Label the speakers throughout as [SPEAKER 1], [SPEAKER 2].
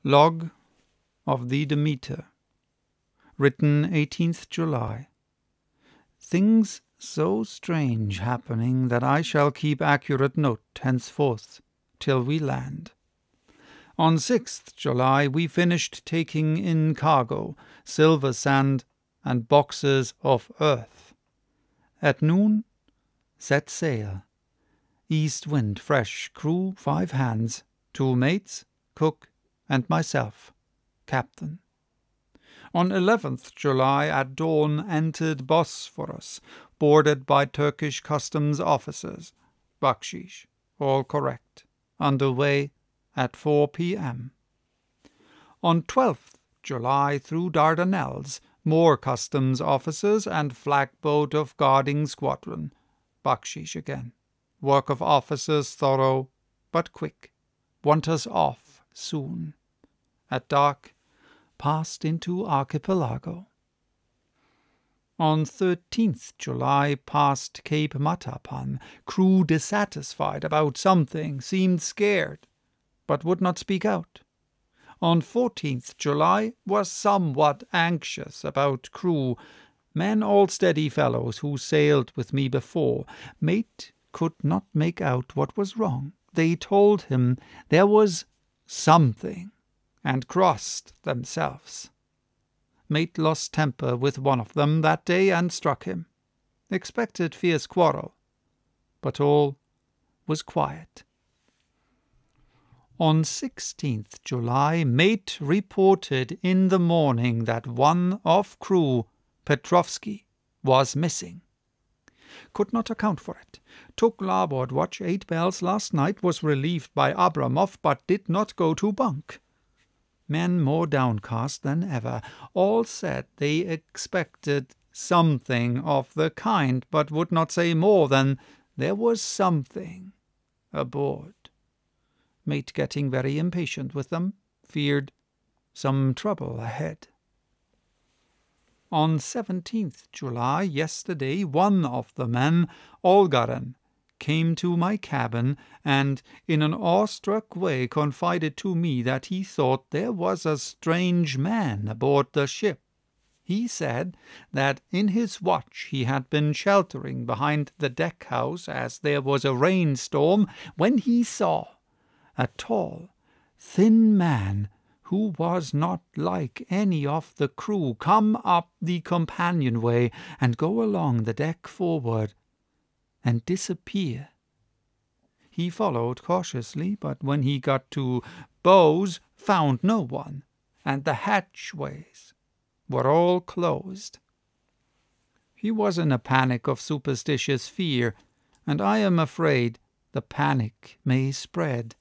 [SPEAKER 1] Log of the Demeter. Written 18th July. Things so strange happening that I shall keep accurate note henceforth till we land. On 6th July we finished taking in cargo, silver sand, and boxes of earth. At noon set sail. East wind fresh, crew 5 hands, 2 mates, cook, and myself, captain. On 11th July at dawn entered Bosphorus, boarded by Turkish customs officers. Bakshish, all correct. Under way at 4 p.m. On 12th July through Dardanelles, more customs officers and flagboat of guarding squadron. Bakshish again. Work of officers thorough, but quick. Want us off soon. At dark, passed into archipelago. On 13th July passed Cape Matapan. Crew dissatisfied about something, seemed scared, but would not speak out. On 14th July was somewhat anxious about crew, men all steady fellows who sailed with me before. Mate could not make out what was wrong. They told him there was something, and crossed themselves. Mate lost temper with one of them that day and struck him. Expected fierce quarrel, but all was quiet. On 16th July, mate reported in the morning that one of crew, Petrovsky, was missing. Could not account for it. Took larboard watch 8 bells last night, was relieved by Abramov, but did not go to bunk. Men more downcast than ever. All said they expected something of the kind, but would not say more than there was something aboard. Mate getting very impatient with them, feared some trouble ahead. On 17th July, yesterday, one of the men, Olgaren, came to my cabin and, in an awestruck way, confided to me that he thought there was a strange man aboard the ship. He said that in his watch he had been sheltering behind the deck-house as there was a rainstorm, when he saw a tall, thin man who was not like any of the crew come up the companionway and go along the deck forward and disappear. He followed cautiously, but when he got to bows, found no one, and the hatchways were all closed. He was in a panic of superstitious fear, and I am afraid the panic may spread.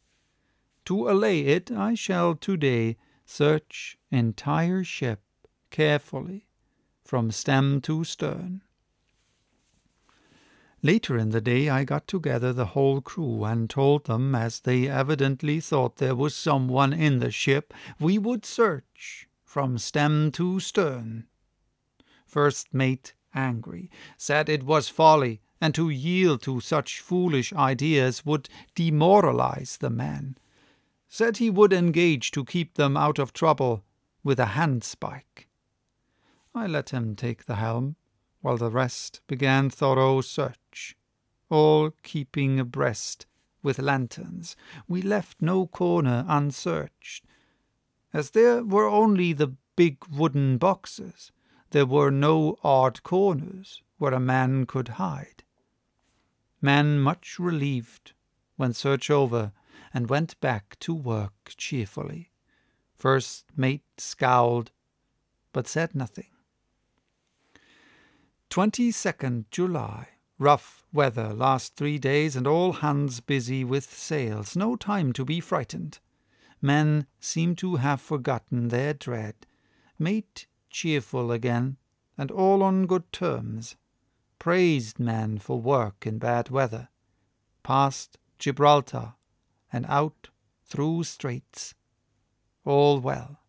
[SPEAKER 1] To allay it, I shall today search entire ship carefully, from stem to stern. Later in the day I got together the whole crew and told them, as they evidently thought there was someone in the ship, we would search from stem to stern. First mate, angry, said it was folly, and to yield to such foolish ideas would demoralize the men. Said he would engage to keep them out of trouble with a handspike. I let him take the helm, while the rest began thorough search, all keeping abreast with lanterns. We left no corner unsearched. As there were only the big wooden boxes, there were no odd corners where a man could hide. Men much relieved when search over, and went back to work cheerfully. First mate scowled, but said nothing. 22nd July. Rough weather last 3 days, and all hands busy with sails. No time to be frightened. Men seem to have forgotten their dread. Mate cheerful again, and all on good terms. Praised men for work in bad weather. Past Gibraltar, and out through straits. All well.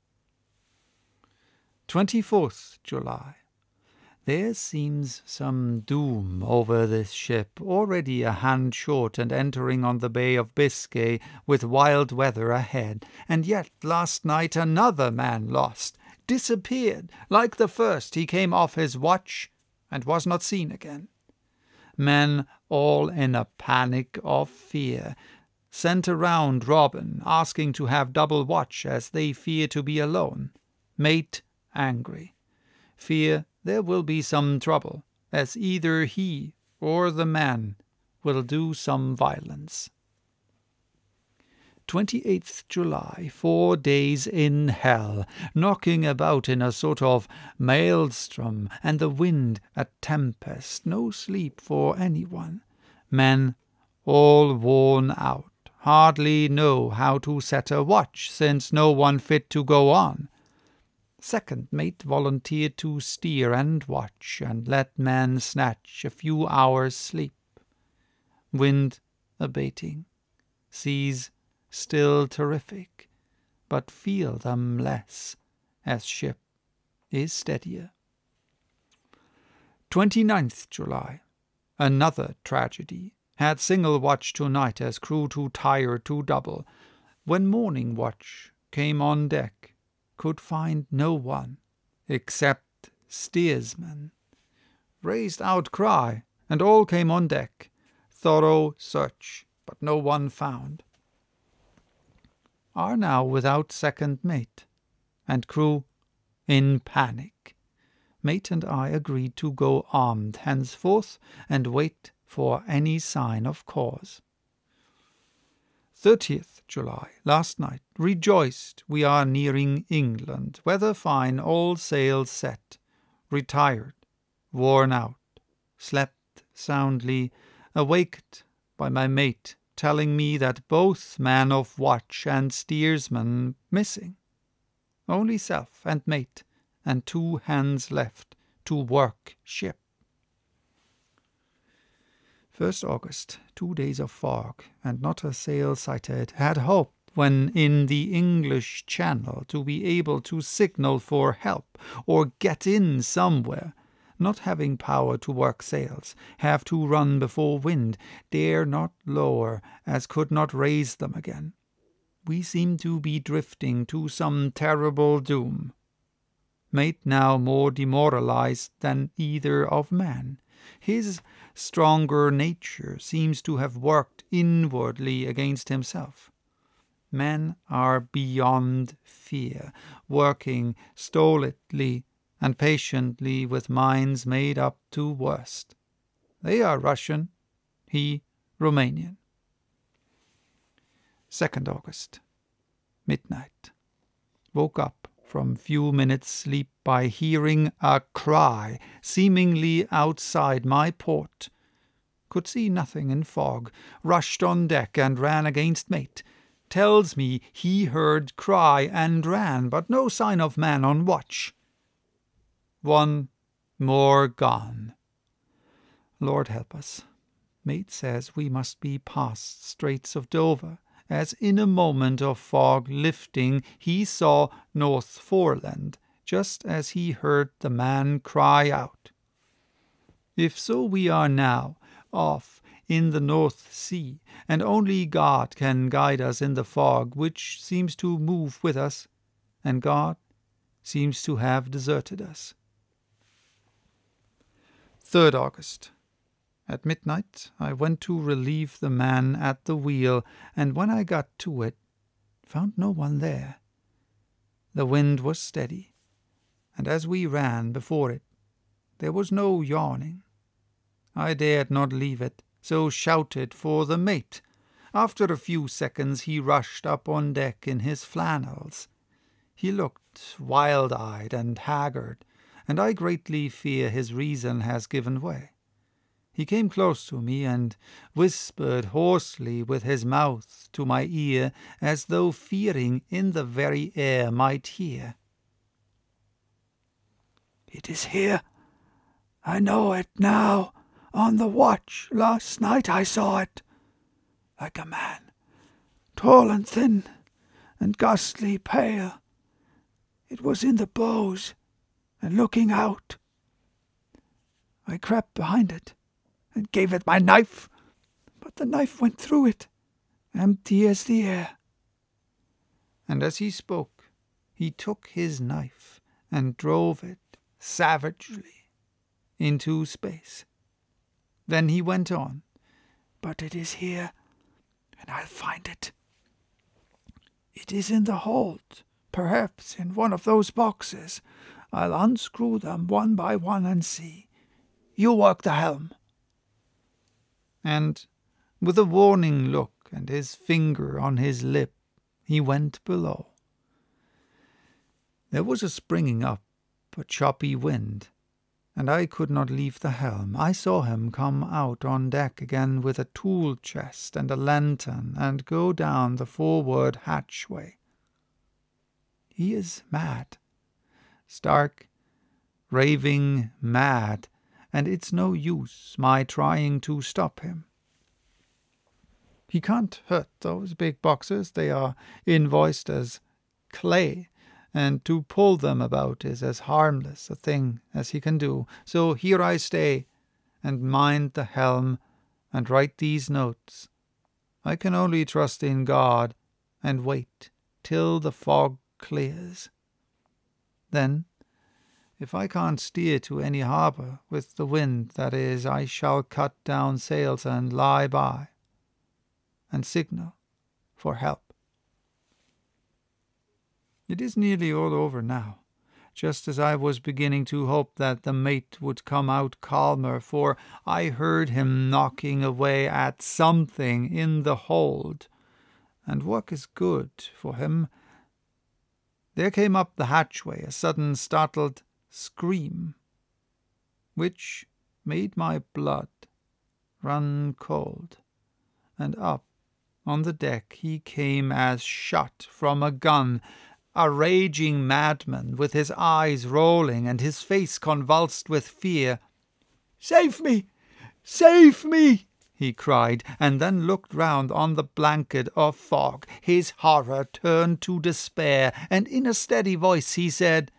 [SPEAKER 1] 24th July. There seems some doom over this ship, already a hand short and entering on the Bay of Biscay with wild weather ahead. And yet last night another man lost, disappeared. Like the first, he came off his watch and was not seen again. Men, all in a panic of fear, sent around Robin, asking to have double watch as they fear to be alone. Mate angry. Fear there will be some trouble, as either he or the man will do some violence. 28th July, 4 days in hell, knocking about in a sort of maelstrom, and the wind a tempest, no sleep for anyone. Men all worn out, hardly know how to set a watch, since no one fit to go on. Second mate volunteered to steer and watch, and let man snatch a few hours' sleep. Wind abating, seas still terrific, but feel them less, as ship is steadier. 29th July, another tragedy. Had single watch tonight, as crew too tired to double. When morning watch came on deck, could find no one except steersman. Raised outcry, and all came on deck. Thorough search, but no one found. Are now without second mate, and crew in panic. Mate and I agreed to go armed henceforth, and wait for any sign of cause. 30th July, last night, rejoiced we are nearing England, weather fine, all sails set, retired, worn out, slept soundly, awaked by my mate telling me that both man of watch and steersman missing, only self and mate, and 2 hands left to work ship. 1st August, 2 days of fog, and not a sail sighted. Had hoped, when in the English Channel, to be able to signal for help, or get in somewhere. Not having power to work sails, have to run before wind, dare not lower, as could not raise them again. We seem to be drifting to some terrible doom. Mate now more demoralized than either of man. His stronger nature seems to have worked inwardly against himself. Men are beyond fear, working stolidly and patiently with minds made up to worst. They are Russian, he Romanian. 2nd August, midnight. Woke up from few minutes' sleep by hearing a cry, seemingly outside my port. Could see nothing in fog, rushed on deck and ran against mate. Tells me he heard cry and ran, but no sign of man on watch. 1 more gone. Lord help us. Mate says we must be past Straits of Dover, as in a moment of fog lifting he saw North Foreland, just as he heard the man cry out. If so, we are now off in the North Sea, and only God can guide us in the fog which seems to move with us, and God seems to have deserted us. 3rd August. At midnight I went to relieve the man at the wheel, and when I got to it, found no one there. The wind was steady, and as we ran before it, there was no yawning. I dared not leave it, so shouted for the mate. After a few seconds he rushed up on deck in his flannels. He looked wild-eyed and haggard, and I greatly fear his reason has given way. He came close to me and whispered hoarsely with his mouth to my ear, as though fearing in the very air might hear. "It is here. I know it now. On the watch last night I saw it. Like a man, tall and thin, and ghastly pale. It was in the bows, and looking out. I crept behind it and gave it my knife, but the knife went through it, empty as the air." And as he spoke, he took his knife and drove it savagely into space. Then he went on, "But it is here, and I'll find it. It is in the hold, perhaps in one of those boxes. I'll unscrew them one by one and see. You work the helm." And with a warning look and his finger on his lip, he went below. There was a springing up, a choppy wind, and I could not leave the helm. I saw him come out on deck again with a tool chest and a lantern, and go down the forward hatchway. He is mad, stark, raving mad, and it's no use my trying to stop him. He can't hurt those big boxes. They are invoiced as clay, and to pull them about is as harmless a thing as he can do. So here I stay, and mind the helm, and write these notes. I can only trust in God, and wait till the fog clears. Then, if I can't steer to any harbour with the wind, that is, I shall cut down sails and lie by, and signal for help. It is nearly all over now, just as I was beginning to hope that the mate would come out calmer, for I heard him knocking away at something in the hold, and work is good for him. There came up the hatchway a sudden startled scream, which made my blood run cold, and up on the deck he came as shot from a gun, a raging madman, with his eyes rolling and his face convulsed with fear. "Save me! Save me!" he cried, and then looked round on the blanket of fog. His horror turned to despair, and in a steady voice he said,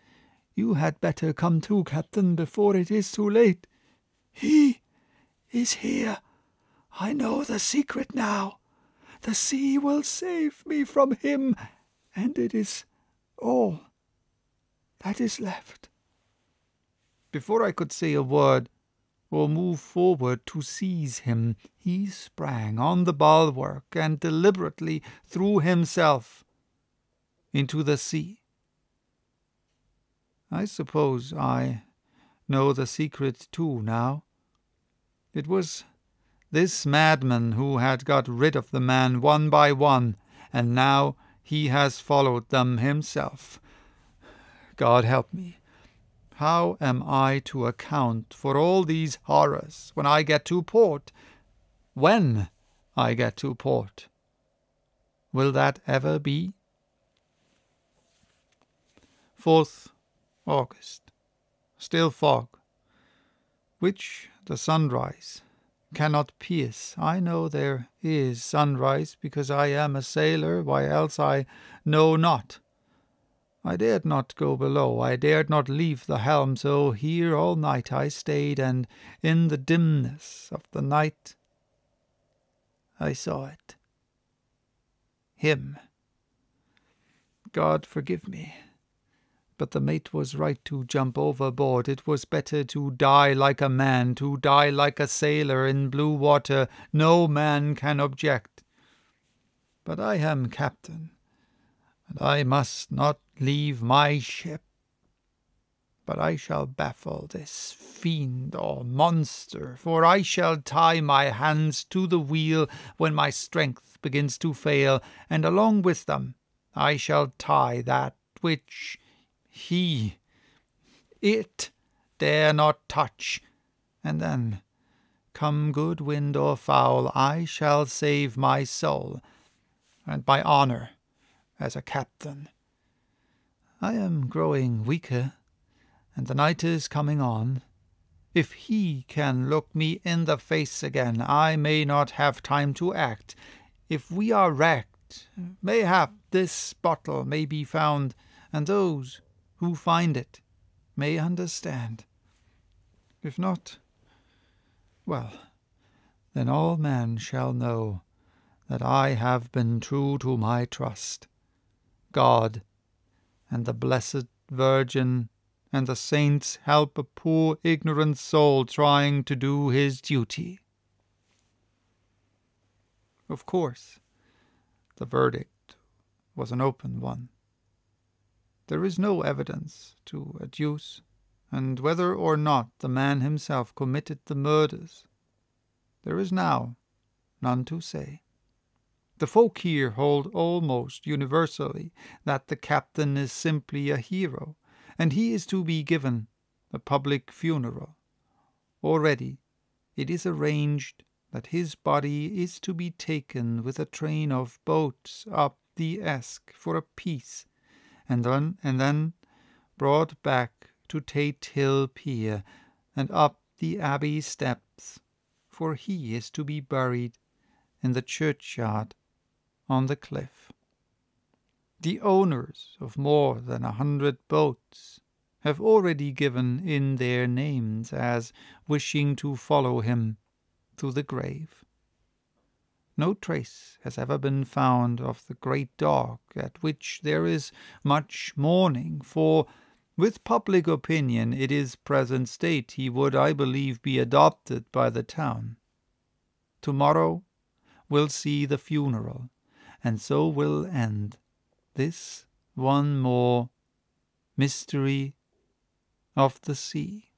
[SPEAKER 1] "You had better come too, Captain, before it is too late. He is here. I know the secret now. The sea will save me from him, and it is all that is left." Before I could say a word or move forward to seize him, he sprang on the bulwark and deliberately threw himself into the sea. I suppose I know the secret too now. It was this madman who had got rid of the man one by one, and now he has followed them himself. God help me. How am I to account for all these horrors when I get to port? When I get to port? Will that ever be? 4th August. Still fog, which the sunrise cannot pierce. I know there is sunrise, because I am a sailor, why else I know not. I dared not go below, I dared not leave the helm, so here all night I stayed, and in the dimness of the night I saw it. Him. God forgive me, but the mate was right to jump overboard. It was better to die like a man, to die like a sailor in blue water. No man can object. But I am captain, and I must not leave my ship. But I shall baffle this fiend or monster, for I shall tie my hands to the wheel when my strength begins to fail, and along with them I shall tie that which it dare not touch, and then, come good wind or foul, I shall save my soul and my honour as a captain. I am growing weaker, and the night is coming on. If he can look me in the face again, I may not have time to act. If we are wrecked, mayhap this bottle may be found, and those who find it may understand. If not, Well, then all men shall know that I have been true to my trust. God and the Blessed Virgin and the saints help a poor ignorant soul trying to do his duty. Of course, the verdict was an open one. There is no evidence to adduce, and whether or not the man himself committed the murders, there is now none to say. The folk here hold almost universally that the captain is simply a hero, and he is to be given a public funeral. Already it is arranged that his body is to be taken with a train of boats up the Esk for a piece, and then brought back to Tate Hill Pier and up the Abbey steps, for he is to be buried in the churchyard on the cliff. The owners of more than 100 boats have already given in their names as wishing to follow him to the grave. No trace has ever been found of the great dog, at which there is much mourning, for with public opinion in his present state he would, I believe, be adopted by the town. Tomorrow will see the funeral, and so will end this one more mystery of the sea.